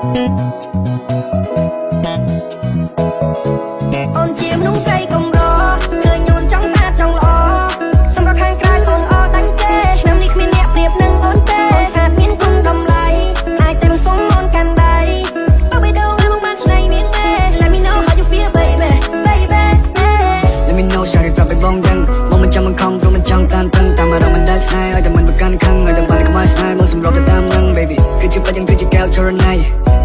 អូនជាមនុស្សស្រីកំរឃើញអូនចង់សាចង់ល្អសម្រាប់ខាងក្រៅអូនអត់ដាញ់ទេឆ្នាំនេះគ្មានអ្នកប្រៀបនឹងអូនទេអូនស្អាតមានគុណតម្លៃហើយតែសុំអូនកាន់ដៃបើបេះដូងឲ្យមកបានឆ្នៃមានទេ Let me know how you feel baby baby Let me know សារប្រាប់ឲ្យបងដឹងមកមិនចាំមិនខំព្រោះមិនចង់តានតឹងតាមអារម្មណ៍មិនដែលស្នេហ៍ឲ្យតែមិនប្រកាន់ខឹងឲ្យតែបានក្បាលស្នេហ៍មកសម្របទៅតាមនឹង baby គឺជាបាច់យ៉ាងគឺជាកែវចរណៃ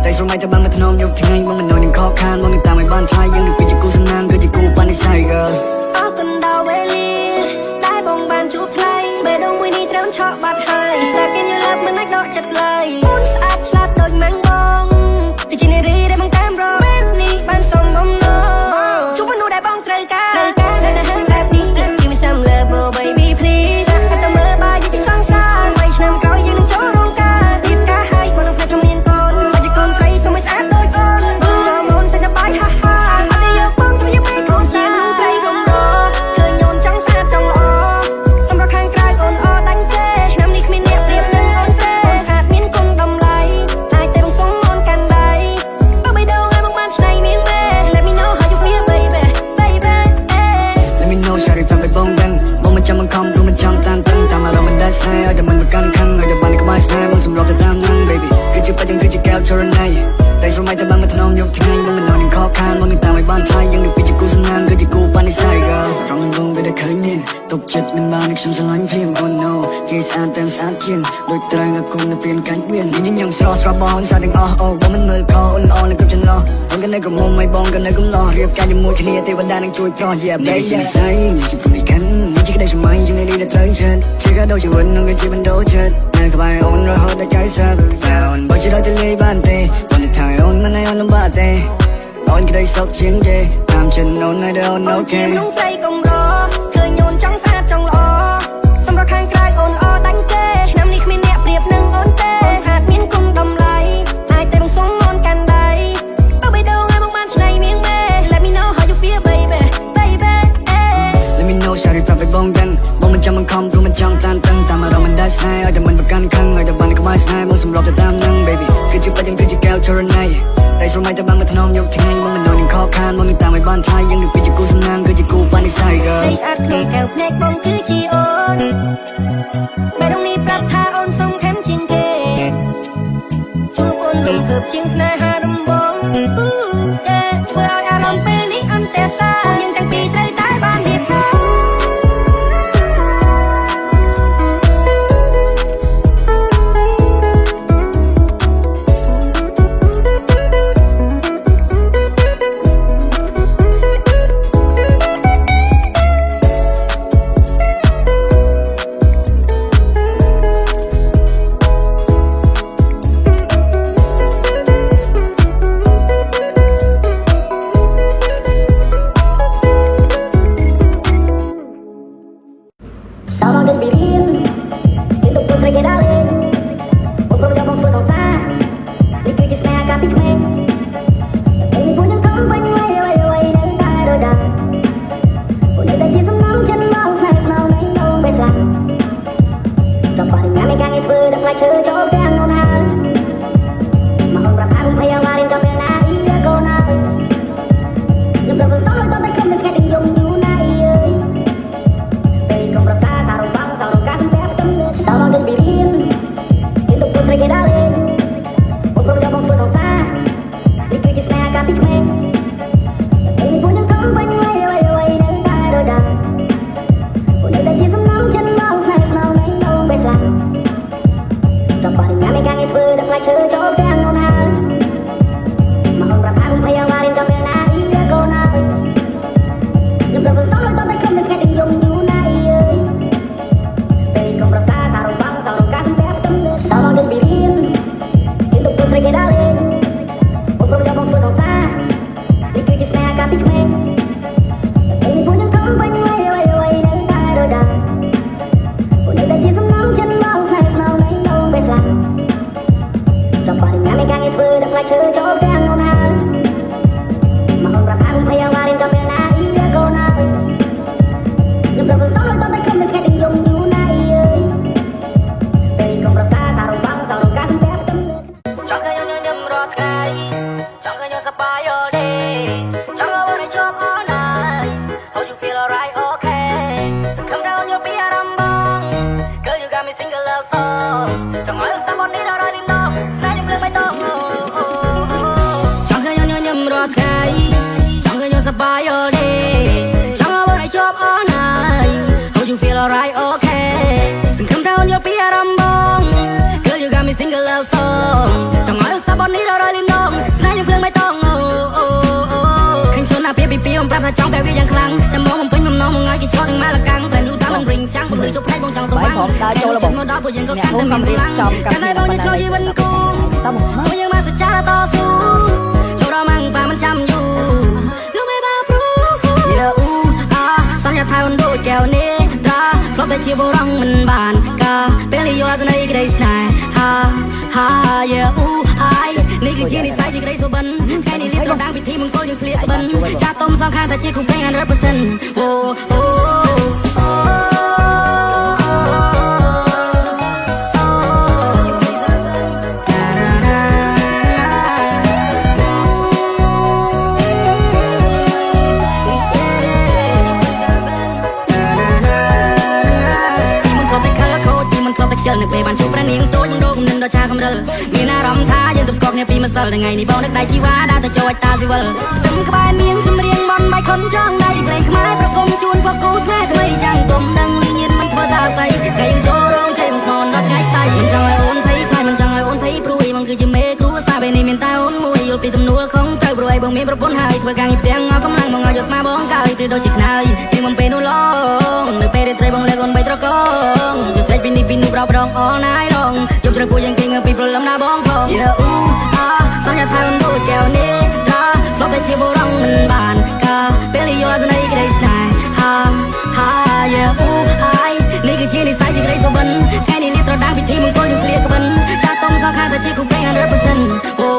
តែស្រមៃតែបានមកធ្នមយកថ្ងៃមកមិនននឹងខកខានមកនឹងតាមឲ្យបានថ្លៃយើងនឹងពីជាគូសំណាងគឺជាគូបាននិស័យ girl អរគុណដល់វេលាដែលបងបានជួបថ្លៃបេះដូងមួយនេះត្រូវឆក់បាត់ហើយ Stuck in your love មិនអាចដកចិត្តឡើយអូនស្អាតឆ្លាតដូចម៉ាំងបងគឺជានារីដែលបងតាមរកពេលនេះបានសមបំណងជួបមនុស្សដែលបងត្រូវការនៅណាហាងបែបនេះ Give me some love oh baby please តែតើមើលបាយយើងសង្សារ3ឆ្នាំក្រោយយើងនឹងចូលរោងការរៀបការឲ្យបងនឹងភ្លេចថាមានកូនបើជាកូនស្រីសូមឲ្យស្អាតដូចអូនបងរមូនសប្បាយហាហាអត់ទៅយកបងទៅយកពេលកូនជាមនុស្សស្រីកំរឃើញអូនចង់ស្អាតចង់ល្អសម្រាប់ខាងក្រៅអូនអត់ដាញ់ទេឆ្នាំនេះគ្មានអ្នកប្រៀបនឹងអូនទេអូនស្អាតមានគុណតម្លៃហើយតែសុំអូនកាន់ដៃបើបេះដូងឲ្យមកបានឆ្នៃមានទេ Let me know how you feel baby baby Let me know សារប្រាប់ឲ្យបងដឹងមកមិនចាំមិនខំព្រោះមិនចង់តានតឹងតាមអារម្មណ៍មិនដែលស្នេហ៍ឲ្យតែមិនប្រកាន់ខឹងឲ្យតែបានក្បាលស្នេហ៍មកសម្របទៅតាមនឹង baby គឺជាបាច់យ៉ាងគឺជាកែវចរណៃតែស្រមៃតែបានមកធ្នមយកថ្ងៃមកមិនននឹងខកខានមកនឹងតាមឲ្យបានថ្លៃយើងនឹងពីជាគូសំណាងគឺជាគូបាននិស័យ girl រំលងបងទៅឃើញមានទុកចិត្តមិនបានខ្ញុំឆ្លាញ់ភ្លាម oh no គេស្អាតទាំងស្អាតជាងដូចត្រូវឲ្យគុំនៅពេលកាច់មានញញឹមស្រស់ស្រស់បងស្អាតទាំងអស់អូបងមិនមើលខអូនអនៅគ្រប់ចន្លោះបងក៏នៅកុំមុំឲ្យបងក៏នៅកុំលោះរៀបការជាមួយគ្នាទេវតានឹងជួយប្រោះ yeah baby ជានិស័យជាព្រលឹងកាន់ជាក្តីសម័យយើងនេះត្រូវចិត្តជាកាដូជាវិននឹងជាបណ្ដោចិត្តនៅក្បែរអូនរហូតដល់ចៃសាបអូនបើជាដល់ទៅលេបានទេបងទៅថៃអូនមិនឲ្យអូនលំបាកទេអូនក្តីសុខជាងគេតាមចិនអូននៅដល់អូនអូខេជាមនុស្សស្រីកំរឃើញអូនចង់ស្អាតចង់ល្អសម្រាប់ខាងក្រៅអូនអត់ដាញ់ទេឆ្នាំនេះគ្មានអ្នកប្រៀបនឹងអូនទេអូនស្អាតមានគុណតម្លៃហើយតែសុំអូនកាន់ដៃបើបេះដូងឲ្យមកបានឆ្នៃមានទេ Let me know how you feel baby baby Let me know សារប្រាប់ឲ្យបងដឹងបងមិនចាំមិនខំព្រោះមិនចង់តានតឹងតាមអារម្មណ៍មិនដែលស្នេហ៍ឲ្យតែមិនប្រកាន់ខឹងឲ្យតែបានក្បាលស្នេហ៍មកសម្របទៅតាមនឹង baby គឺជាបាច់យ៉ាងគឺជាកែវចរណៃតែស្រមៃតែបានមកធ្នមយកថ្ងៃមកមិនននឹងខកខានមកនឹងតាមឲ្យបានថ្លៃយើងនឹងពីជាគូសំណាងគឺជាគូបាននិស័យ girl ស្រីស្អាតក្នុងកែវភ្នែកបងគឺជាអូនបេះដូងនេះប្រាប់ថាអូនសំខាន់ជាងគេជួបអូនរំភើបជាងស្នេហាដំបងធ្វើឲ្យអារម្មណ៍ពេលនេះអន្ទះសាយើងទាំងពីរត្រូវតែបានរៀបការ Let you feel alright okay សង្ឃឹមថាអូនយល់ពីអារម្មណ៍បង Girl you got me sing a love song ចង់ឲ្យអូនស្ដាប់បទនេះដល់រយលីនដងស្នេហ៍យើងភ្លើងបៃតងឃើញខ្លួនណាពីពីអូនប្រាប់ថាចង់តែវាយ៉ាងខ្លាំងចាំមកបំពេញបំណងមកឲ្យគេឆ្លងទាំងម៉ាលកាំងតែនូតាមិនរិញចាំងពលឺជប់ផ្នែកបងចង់ស្វាងខ្ញុំដើរចូលរបស់មកដល់ពួកយើងក៏កាន់តែមានកម្លាំងកាន់តែបងយើងឆ្លោះជីវិតគូពួកយើងបានសច្ចាតស៊ូចូលដល់ម៉ាំងប៉ាមិនចាំយូរលោកមេបាព្រូសន្យាថាអូនដូចកែវនេះត្រាធ្លាប់តែជាបុរសមិនបានការពេលយល់ទៅនៃក្តីស្នេហានេះគឺជានិស្ស័យជាក្តីសុបិនថ្ងៃនេះលៀបត្រដាងពិធីមង្គលយើងស្លៀកក្បិនចាស់ទុំសងខាងតែជាគូពេង 100%អូខ្ជិលនៅពេលបានជួបព្រះនាងតូចមិនរកមិនដល់ឆាកំរិលមានអារម្មណ៍ថាយើងទៅស្គាល់គ្នាពីម្សិលថ្ងៃនេះបងនឹកដៃជីវ៉ាដើរទៅចូលតាស៊ីវិលទឹកក្បែរនាងចម្រៀងបន់បៃខុនចង់ដៃព្រៃខ្មែរប្រគំជួនពកគូស្នេហ៍ថ្មីចាំងគុំដឹងលីញៀនមិនធ្វើថាស្អីគេចូលរងជ័យមិនស្ននដល់ថ្ងៃស្អែកមិនចង់ឲ្យអូនភ័យខ្លាចមិនចង់ឲ្យអូនភ័យព្រួយបងគឺជាមេគ្រូសាពេលនេះមានតែអូនមួយយល់ពីទំនួលខំត្រូវព្រួយបងមានប្រពន្ធហើយធ្វើការងារផ្ទាំងអស់កម្លាំងបងឲ្យយកស្មាបងកើយព្រៀដូចជាខ្នើយជាងបំពេនោះឡងនៅពេលរាត្រីបងលើកអូនបីត្រកងយកចេញពីនេះពីនោះប្រោប្រង all night long ជុំជ្រើពួកយើងគេងើពីព្រលឹមណាបងផងសន្យាថាអូនដូចកែវនេះត្រាធ្លាប់តែជាបុរសមិនបានការពេលយល់ទៅនៃក្តីស្នេហានេះគឺជានិស្ស័យជាក្តីសុបិនថ្ងៃនេះលៀបត្រដាងពិធីមង្គលយើងស្លៀកក្បិនចាស់ទុំសងខាងតែជាគូពេង 100%អូ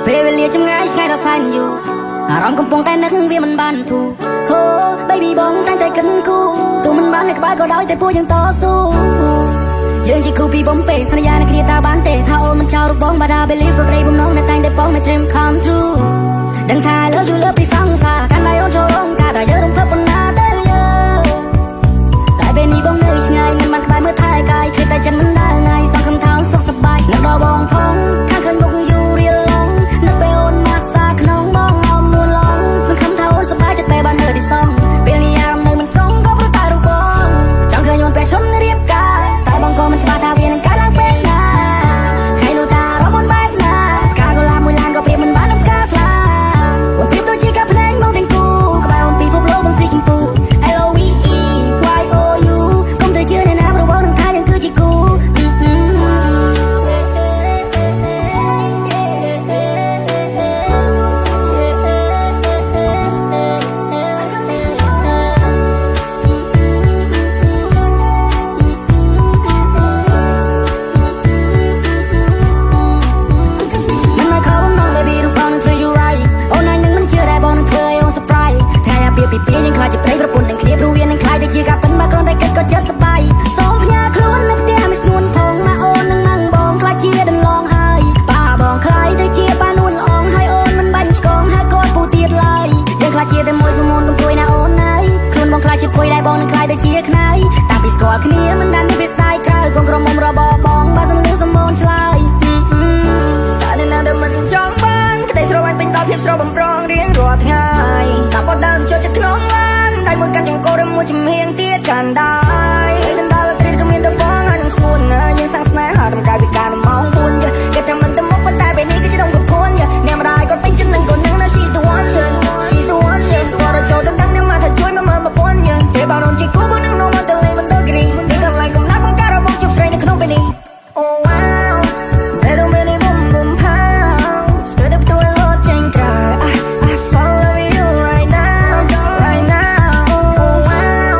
ពេលវេលាចម្ងាយឆ្ងាយដល់សាញ់យូរអារម្មណ៍កំពុងតែនឹកវាមិនបានធូរហូ baby បងតែងតែគិនគូទោះមិនបាននៅក្បែរក៏ដោយតែពួកយើងតស៊ូយើងជាគូពីបំពេសន្យានឹងគ្នាតើបានទេថាអូនមិនចោលរូបបងបាដា believe រករីបំណងតែងតែបង my dream come true ដឹងថាលើយូរលើពីសង្សារកាន់តែអូនចូលរងការតែយើងរំភើបប៉ុណ្ណាទៅយើងតែពេលនេះបងនៅឆ្ងាយមិនបានក្បែរមើលថែកាយគឺតែចិត្តមិនដើរថ្ងៃសង្ឃឹមថាអូនសុខសប្បាយនឹងដល់បងផងខាងឃើញមុខយូររៀលឡងនឹកពេលអូនមកសាក្នុងបងអមនួនឡងសង្ឃឹមថាអូនសប្បាយចិត្តពេលបាននៅទីសងពេលនេះអារម្មណ៍នៅមិនសងក៏ព្រោះតែរូបបងចង់ឃើញអូនពេលឈុំរៀបការតែបងក៏មិនច្បាស់ថាវានឹងកើតឡើងពេលណាថ្ងៃនោះតារមអូនបែបណាការកលាមួយឡានក៏ព្រៀបមិនបាននឹងផ្កាស្លាអូនព្រៀបដូចជាការភ្នែកមកទាំងគូក្បែរអូនពីភពលោកបងស៊ីចម្ពូ LOVE YOU កុំទៅជឿអ្នកណាប្រវល់នឹងថាយើងគឺជាគូ ជំហៀងទៀតកាន់ដែរកាន់ដល់ទៀតក៏មានតែបងហើយនឹងស្ងួនយើងសាំងស្នេហាតាមកាយវិការនៅម៉ោង4គេតែមិនទៅមុខប៉ុន្តែពេលនេះគឺជាដងកំភួនអ្នកម្ដាយគាត់ពេញចិត្តនឹងកូននឹង she's the one she's the one គាត់ចូលទៅដឹងអ្នកមកថាជួយមកមើលមកប៉ុនពេលបងនជាគូបងនឹងមកទៅលេងមិនទៅគ្រីមិនដឹងកន្លែងកំណាត់បងការរបស់ជប់ស្រីនៅក្នុងពេលនេះ Oh wow Little mini boom boom pow Stood up to a lot change cry I fall over you right now Oh wow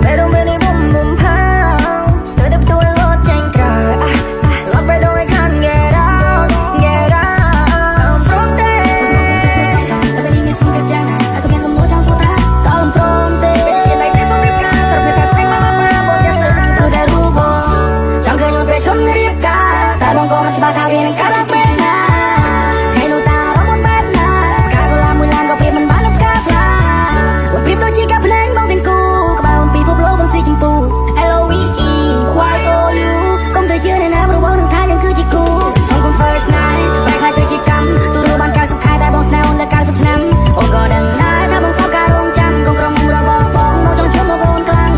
Little mini boom boom pow Stood up to a lot change cry I love it though I can't get out I'm from there Tapi ini semua kerjaan Aku biasa mau jauh sudah I'm from there Bitch like this on rip gun Serve me that steak mama Buat dia serang terus dari rubah Jangan kenyut becom ngerip gun Tak bongkong macam bakal bilang kata pena Hei nu tak ramon bana Kau lamun lang kau pilih menbalap kasar Wapip lo jika penang bang tinku Kebaun pipu blow bang si jempu L-O-V-E Y-O-U Không thể chưa nên em rồi bóng đừng thay nhưng cứ chỉ cũ Xong con first night Back lại tới chỉ cắm Tu đưa bàn cao sụp khai tại bóng snail là cao sụp năm Ôm gò đằng lại Thả bóng sao ca rung chăm Con krong ra bóng bóng Nô trong chốt mô bồn clang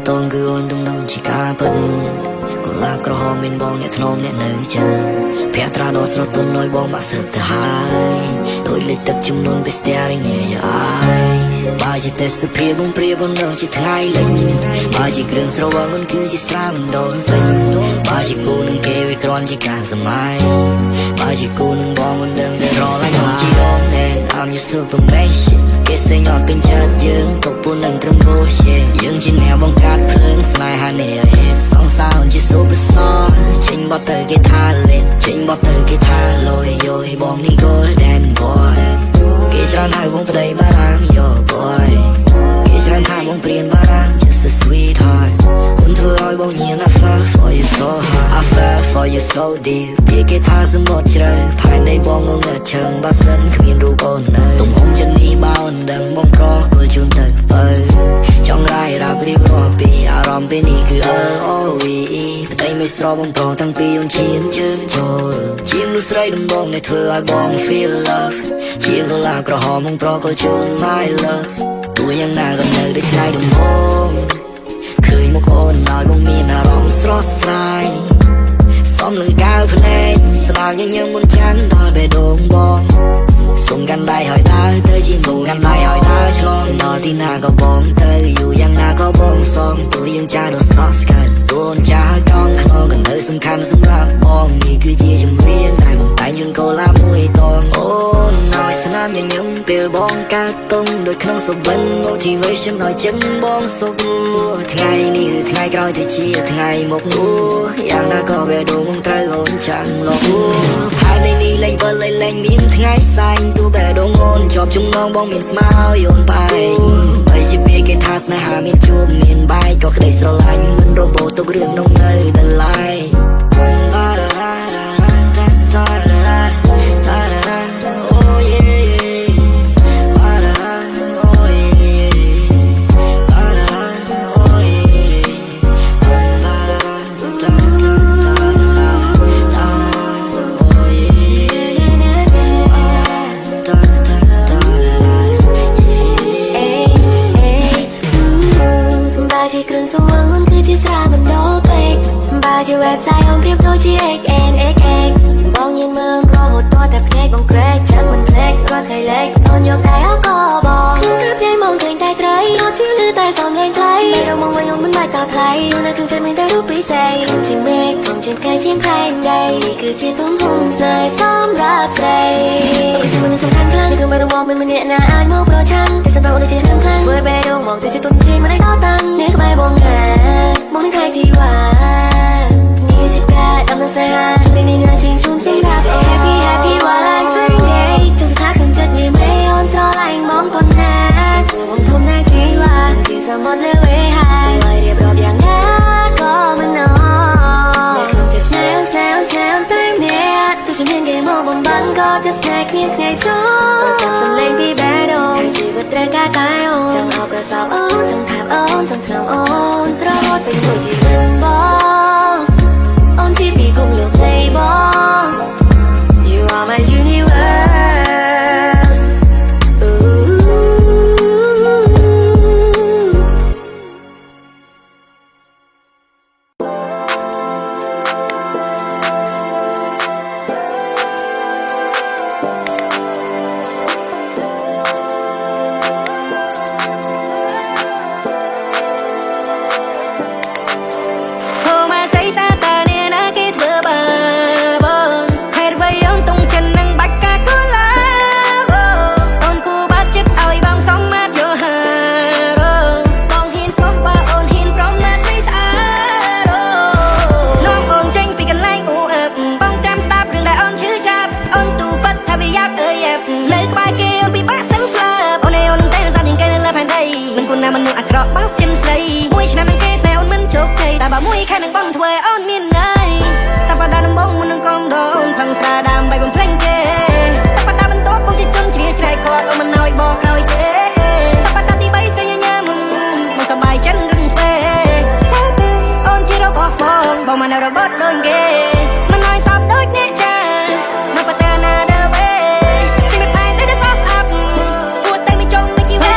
Tôn cứ ôn tung đông chỉ ca bận Cô là cổ hồ mình bóng nét nôm nét nơi chân Phía tra đô sơ tôn nôi bóng bạc sợt từ hai Đôi lịch tập chung nôn bế stare nhẹ như ai Bà chỉ tê sơ phía bóng pria bóng nâu chỉ thay lệnh Bà chỉ grương sơ bóng ngôn cứ chỉ xa mình đồn phình Bà chỉ cô nâng kê với con chỉ càng dầm ai Bà chỉ cô nâng bóng ngôn đừng để rõ lại ngọn chỉ đôn đèn I'm your superman shit គេសេងអត់ពេញចិត្តយើងក៏ពូនឹងត្រឹមរស់យើងជាអ្នកបង្កើតភ្លើងស្នេហានេះសងសានជា superstar ចេញបត់ទៅគេថាលេងចេញបត់ទៅគេថាលយយយបងនេះ golden boy គេច្រើនហៅបងប្តីបារាម yo boy គេច្រើនថាបងព្រានបារាម just a sweetheart គុំធ្វើឲ្យបងញៀន I fell for you so hard I fell for you so deep ពីគេថាសមុទ្រជ្រៅផែននៃបងងងើឈឹងបើសិនគ្មានរូបអូននៅទំហំចិននេះបោនដឹងបងប្រគល់ជូនទៅបើចង់រាយរាប់រៀបរាប់ពីអារម្មណ៍ពេលនេះគឺ L-O-V-E ផ្ទៃមិនស្រស់បងប្រងតាំងពីអូនឈានជើងចូលជាមនុស្សស្រីដំបងដែលធ្វើឲ្យបង feel love ជាកលាក្រហមបងប្រគល់ជូន my love ទោះយ៉ាងណាក៏នៅដូចថ្ងៃដំបូងឃើញមុខអូនឲ្យបងមានអារម្មណ៍ស្រស់ស្រាយសំនឹងកៅភ្នែកស្លាប់ញញឹមមុនចាន់ដល់បេះដូងបងសុំកាន់ដៃឲ្យដើរទៅជាសុំកាន់ដៃឲ្យដើរឆ្លងដល់ទីណាក៏បងទៅយូរយ៉ាងណាក៏បងសងទោះយើងចាស់ដល់សក់ស្កើតទូនចាស់កងខ្នងក៏នៅសំខាន់សម្រាប់បងនេះគឺជាជំនាញតែបងតែងយន្តកូឡាមួយតងអូនឲ្យស្នាមញញឹមពេលបងកើតតុងដូចក្នុងសុបិន motivation ឲ្យចឹងបងសុខថ្ងៃនេះឬថ្ងៃក្រោយទៅជាថ្ងៃមុខយ៉ាងណាក៏បេះដូងបងត្រូវអូនចាំលោកផែននេះលេងបើលេងមានថ្ងៃសែងទូបេះដូងអូនជាប់ចំណងបងមានស្មារតីអូនបែកបើជាពេលគេថាស្នេហាមានជួបមានបែកក៏ក្តីស្រឡាញ់មិនរបូតទុករឿងនោះនៅដល់ឡាយជា website អមប្រៀបដូចជា XNXX បងញៀនមើលរហូតតតែភ្នែកបងក្រែកចាំមិនភ្លេចគាត់ថ្ងៃលេខអូនយកដៃអោក៏បងខ្ញុំប្រៀបញ៉ៃមកឃើញតែស្រីអត់ជឿលឺតែសំឡេងថ្លៃតែដល់មកវិញអូនមិនបាច់តថ្លៃអូននៅក្នុងចិត្តមានតែរូបពិសេសជាងមេឃធំជាងផ្កាជាងខែងដីនេះគឺជាទំហំស្នេហ៍សម្រាប់ស្រីគឺជាមនុស្សសំខាន់ខ្លាំងគឺមិនរងមិនម្នាក់ណាអាចមកប្រឆាំងតែសម្រាប់អូនជារឿងខ្លាំងធ្វើបែររងមកទៅជាទុនជ្រាយមិនได้ដល់តាំងនេះក្បែរបងណាមកនឹងខែជីវ៉ាI'm the same, I'm dreaming, I'm changing, I'm saying, happy, happy while I turn it. ดเลยเว้ยหายไว้เรียบร้อยอย่างนี้ก็มันนอนแต่คงจะแซวไปเมียตัวฉันเห็นแกมองบางก็จะแซกเมียไงซ้อนสับสนเล่นพี่แบดonชีวิตแรกกายonจังเอากระสอบonจังแทบonจังทำonเพราะหมดเป็นผู้ที่เรื่องบ้องonที่พี่คงเลือกเลยบ้อง You are my universeมันนุ่งอักรอบบ้าเจนใส่มวยชนะนังเกแซวมันโชคใจแต่บ่มวยแค่นังบังถวยอ้อนมีนไงสัปดาห์นังบ้องมันนังกองโดนพังสาดามใบบนเพลงเกสัปดาห์มันโต๊ะปงจิตจนเฉลี่ยใจคอดเอามันน้อยบอกเขาเกสัปดาห์ที่ใบเสียยามมันสบายจันรึงเฟอ้อนจีเราบอกมันเอาระเบิดโดนเกมันน้อยสับโดยเนจานับปะเตอนาเดเวที่ไม่ตายได้ซอฟอัพปวดแต่ไม่จงไม่กี่วัน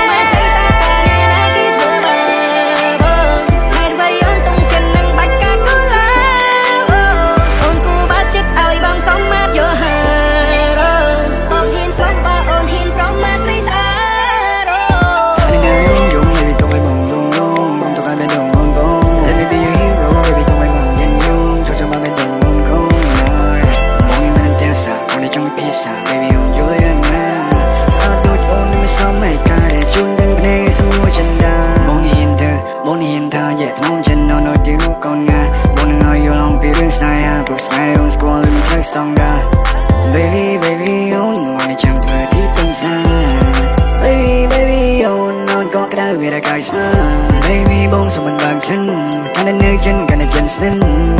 Baby, on วันนี้จำเธอที่ต้องสา Baby, on นอนก็กระดาษเวลากายสมา Baby บงสมบัติบางฉันการเนื้อฉันการเจนสนั้น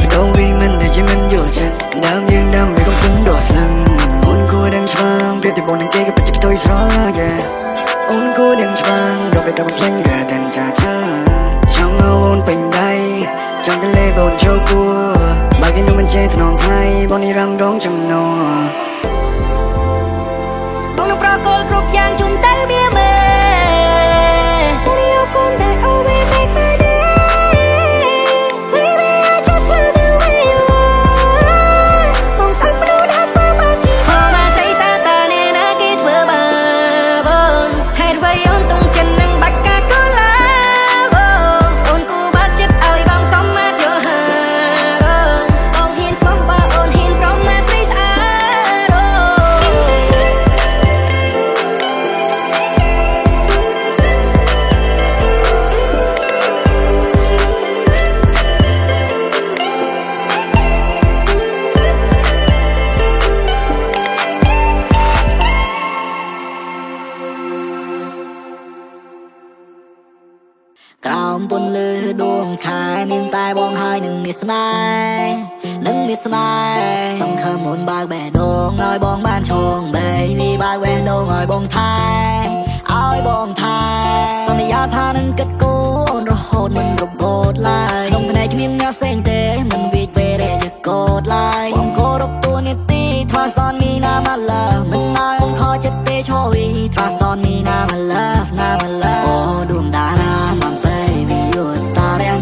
โดนวิ่งมันแต่ฉันมันอยู่ฉันดำยืนดำไม่ต้องคุ้มโดดสั่งอุ่นกูดังช่างเปรียบที่บนนังเกกับปัจจุบันตัวสองอุ่นกูดังช่างเราไปกับเพลงเรือดันจ้าจ้าช่องเอาอุ่นเป็นได้จังทะเลบนโชกุบางทีนุ่มมันเจตนองไทยบนนี้รำร้องจำนองบองน้ำปลากรครบอย่างจุ่มเต้าเบียร์เม่บองนี้เอาคนได้เอาไว้ make my day Baby I just love the way you are บองสักมันดูนักฟ้าบางทีพอมาใส่ตาเนี่ยนะคิดเพื่อบางบองให้ไว้ย้อนตรงฉันนั่งบักกะก็ลาบองกูบาดเจ็บเอาไอ้บองซ้อมมาเจอหาบองเห็นซ้อมบาโอนเห็นพร้อมมาใส่สะอาក្រោមពន្លឺដួងខែមានតែបងហើយនឹងមានស្នេហ៍សង្ឃឹមមុនបើកបេះដូងឲ្យបងបានឈង Baby បើកបេះដូងឲ្យបងថែឲ្យបងថែសន្យាថានឹងគិតគូរអូនរហូតមិនរបូតឡើយក្នុងភ្នែកគ្មានអ្នកផ្សេងទេមិនវិចវេរេជាកូដឡើយបងគោរពតួនាទីថ្វាសនមីណាមកលើមិនឲ្យអូនខកចិត្តទេឈរវីថ្វាសនមីណាមកលើអូដួងតារាបង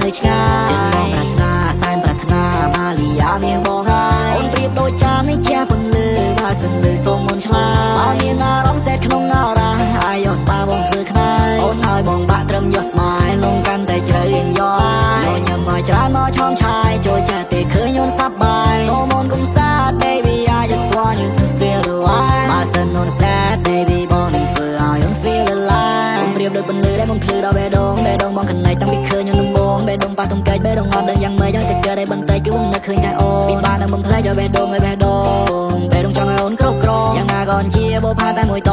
នៅឆ្ងាយចិត្តបងប្រាថ្នាសែនប្រាថ្នាមាលីយ៉ាមានបងហើយអូនប្រៀបដូចចាននេះជាពន្លឺបើសិនលឺសូមមុនឆ្លាបើមានអារម្មណ៍សែកក្នុងអរ៉ាហើយយកស្បាបងធ្វើខ្នើយអូនហើយបងបាក់ត្រឹមយកស្មាយលងកាន់តែជ្រៅរៀងយកហើយញ៉ាំមកច្រើនមកឆោមឆាយចូលចិត្តទេឃើញអូនសប្បាយសូមអូនកុំសាទ Baby I just want you to feel the vibe បើសិនអូន sad Baby បងនឹងធ្វើឲ្យអូន feel alive អូនប្រៀបដូចពន្លឺដែលមកភ្លឺដល់បេះដូងបងកណៃតាំងពីឃើញអូនដំបងបេះដូងប៉ះទុំកែកបេះដូងអត់ដឹងយ៉ាងម៉េចយ៉ាងតែកើតឲ្យបន្តិចគឺខ្ញុំនឹកឃើញតែអូនពីបាននឹងមិនផ្លែចឲ្យបេះដូងចង់ឲ្យអូនគ្រប់គ្រងយ៉ាងណាក៏ជាបុផាតែមួយត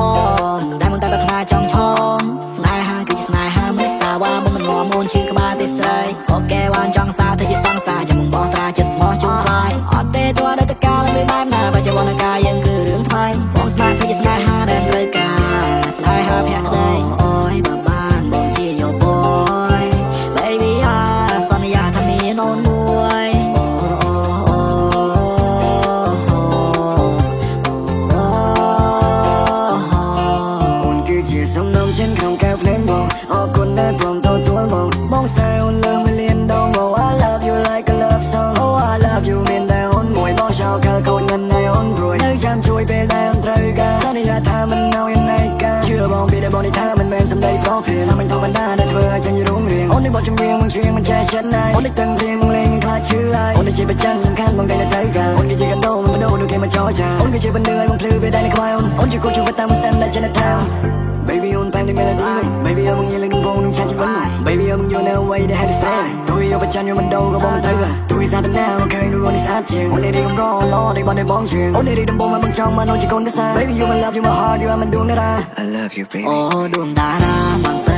នដែលមិនតែប្រាថ្នាចង់ឆោមស្នេហាគឺជាស្នេហាមិនសាវ៉ាបងមិន ងមូនឈឺក្បាលទេស្រីអូខេវ៉ានចង់សារធ្វើជាសង្សារចាំបងបោះត្រាចិត្តស្មោះជូនថ្លៃអត់ទេតួនៅតកាលមិនបែបណាបើជាវណ្ណកាយើងគឺរឿងថ្មីបងស្មាតធ្វើជាស្នេហាដែលត្រូវការស្នេហាភក្តីអូយបើបានបងជាយោបយ baby សន្យាថាមានអូនមួយអូនគឺជាសំណងចិនក្នុងកែវភ្នែកបងអរគុណដែលព្រមទទួលបងសែអូនលើមួយលានដង Oh I love you like a love song Oh I love you មានតែអូនមួយបងចោលខើកូនមិនឲ្យអូនរួយនៅចាំជួយពេលដែលអូនត្រូវការសន្យាថាមិនឲ្យឯណាការជឿបងពីដែលបងនេះថាមិនមែនសម្ដីប្រភេទសាមញ្ញធម្មតាដែលធ្វើឲ្យចេញរងរៀងអូននេះបងជំនៀងมึงជៀងមិនចេះចិត្តណាយអូននេះទាំងព្រៀងมึงលេងមិនខ្លាចឈឺឡើយអូននេះជាបច្ចាន់សំខាន់បងតែត្រូវការអូនគឺជាកដោមិនបដោដូចគេមកចោចាអូនគឺជាបណ្ឌើឲ្យបងភ្លឺពេលដែលនៅក្បែរអូនជាគូជីវិតតាមស្តាំដែលចេញនៅតាម Baby on time the melody Baby អើបងនិយាយលេងបងនឹងឆាច់ជីវិត Baby អើបងយល់នៅអ្វីដែល had to say ទូយកបច្ចាន់យកមិនដោក៏បងត្រូវទូវិសាទនាមកឃើញនោះនេះស្អាតជាងអូននេះកំរឡដែលបានបងជឿអូននេះដំបងមកបងចង់មកនោះជាកូនភាសា Baby you my love you my heart you are my ដួងតារា I love you baby អូដួងតារាមក